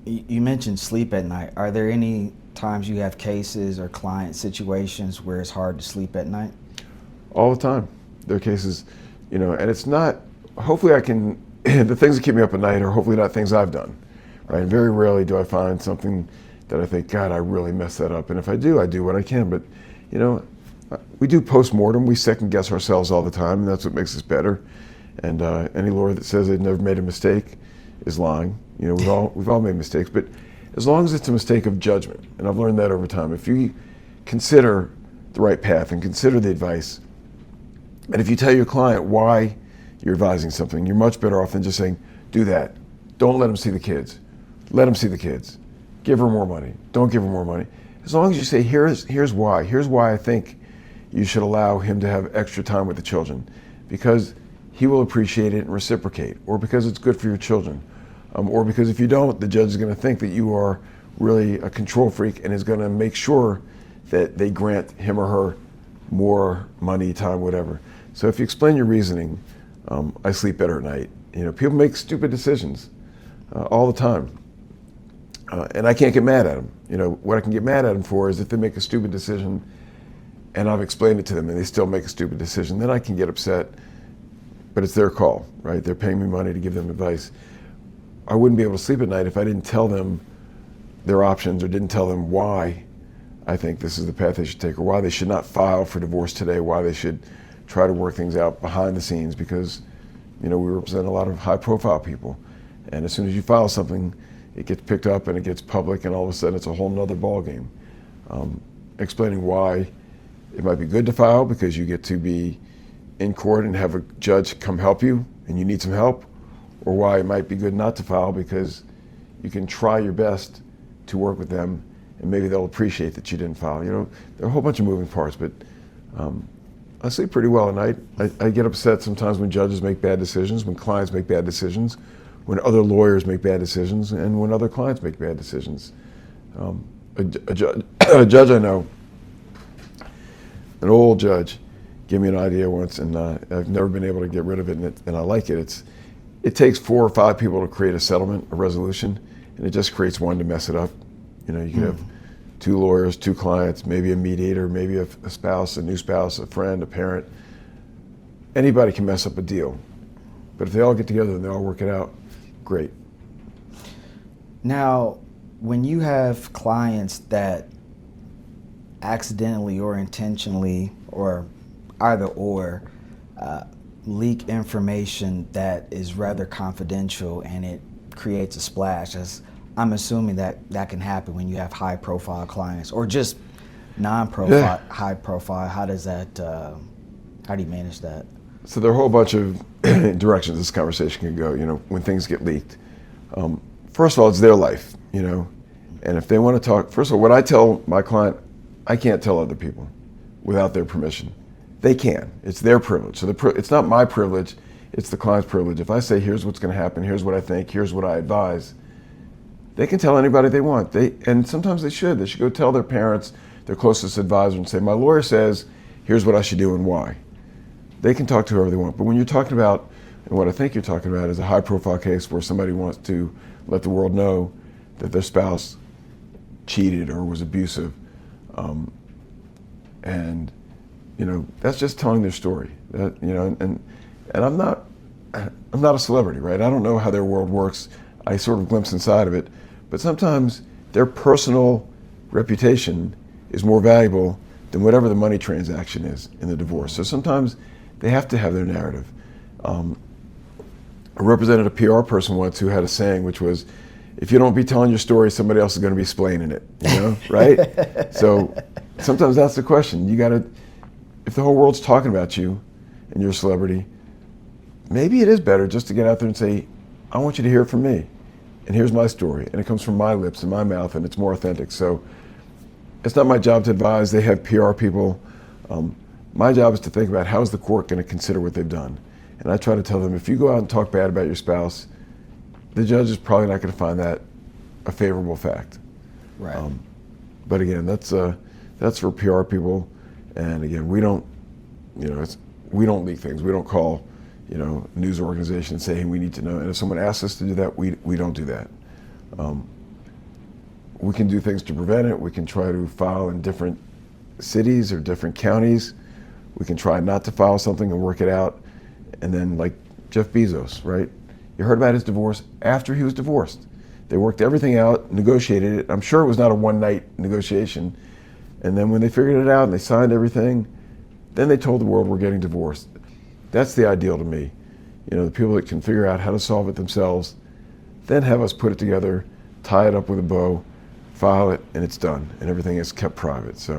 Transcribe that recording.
You mentioned sleep at night. Are there any times you have cases or client situations where it's hard to sleep at night? All the time. There are cases, and it's not, hopefully I can, the things that keep me up at night are hopefully not things I've done, right? And very rarely do I find something that I think, God, I really messed that up. And if I do what I can. But, we do post-mortem. We second guess ourselves all the time, and that's what makes us better. And any lawyer that says they've never made a mistake is lying. We've all made mistakes, but as long as it's a mistake of judgment, and I've learned that over time, if you consider the right path and consider the advice, and if you tell your client why you're advising something, you're much better off than just saying, do that. Don't let them see the kids. Let them see the kids. Give her more money. Don't give her more money. As long as you say, here's why. Here's why I think you should allow him to have extra time with the children, because he will appreciate it and reciprocate, or because it's good for your children, or because if you don't, the judge is going to think that you are really a control freak and is going to make sure that they grant him or her more money, time, whatever. So if you explain your reasoning, I sleep better at night. People make stupid decisions all the time, and I can't get mad at them. What I can get mad at them for is if they make a stupid decision and I've explained it to them and they still make a stupid decision, then I can get upset. But it's their call, right? They're paying me money to give them advice. I wouldn't be able to sleep at night if I didn't tell them their options or didn't tell them why I think this is the path they should take, or why they should not file for divorce today, why they should try to work things out behind the scenes, because we represent a lot of high-profile people. And as soon as you file something, it gets picked up and it gets public, and all of a sudden it's a whole nother ballgame. Explaining why it might be good to file because you get to be in court and have a judge come help you and you need some help, or why it might be good not to file because you can try your best to work with them and maybe they'll appreciate that you didn't file. There are a whole bunch of moving parts, but I sleep pretty well at night. I get upset sometimes when judges make bad decisions, when clients make bad decisions, when other lawyers make bad decisions, and when other clients make bad decisions. A judge I know, an old judge, gave me an idea once, and I've never been able to get rid of it, and I like it. It takes 4 or 5 people to create a settlement, a resolution, and it just creates one to mess it up. You could have 2 lawyers, 2 clients, maybe a mediator, maybe a spouse, a new spouse, a friend, a parent. Anybody can mess up a deal. But if they all get together and they all work it out, great. Now, when you have clients that accidentally or intentionally, or either or, leak information that is rather confidential and it creates a splash, as I'm assuming that can happen when you have high profile clients or just non-profile, high profile. How does that, how do you manage that? So there are a whole bunch of directions this conversation can go, when things get leaked. First of all, it's their life, and if they want to talk, first of all, what I tell my client, I can't tell other people without their permission. They can. It's their privilege. So it's not my privilege, it's the client's privilege. If I say, here's what's going to happen, here's what I think, here's what I advise, they can tell anybody they want. And sometimes they should. They should go tell their parents, their closest advisor, and say, my lawyer says, here's what I should do and why. They can talk to whoever they want. But when you're talking about, and what I think you're talking about is a high-profile case where somebody wants to let the world know that their spouse cheated or was abusive, and that's just telling their story. And I'm not a celebrity, right? I don't know how their world works. I sort of glimpse inside of it, but sometimes their personal reputation is more valuable than whatever the money transaction is in the divorce. So sometimes they have to have their narrative. I represented a PR person once who had a saying, which was, if you don't be telling your story, somebody else is going to be explaining it, right? So sometimes that's the question. If the whole world's talking about you and you're a celebrity, maybe it is better just to get out there and say, I want you to hear it from me. And here's my story. And it comes from my lips and my mouth, and it's more authentic. So it's not my job to advise. They have PR people. My job is to think about how is the court going to consider what they've done. And I try to tell them, if you go out and talk bad about your spouse, the judge is probably not going to find that a favorable fact. Right. But again, that's for PR people. And again, we don't leak things. We don't call, news organizations and say, hey, we need to know. And if someone asks us to do that, we don't do that. we can do things to prevent it. We can try to file in different cities or different counties. We can try not to file something and work it out. And then like Jeff Bezos, right? You heard about his divorce after he was divorced. They worked everything out, negotiated it. I'm sure it was not a one-night negotiation. And then when they figured it out and they signed everything, then they told the world we're getting divorced. That's the ideal to me. You know, the people that can figure out how to solve it themselves, then have us put it together, tie it up with a bow, file it, and it's done. And everything is kept private. So.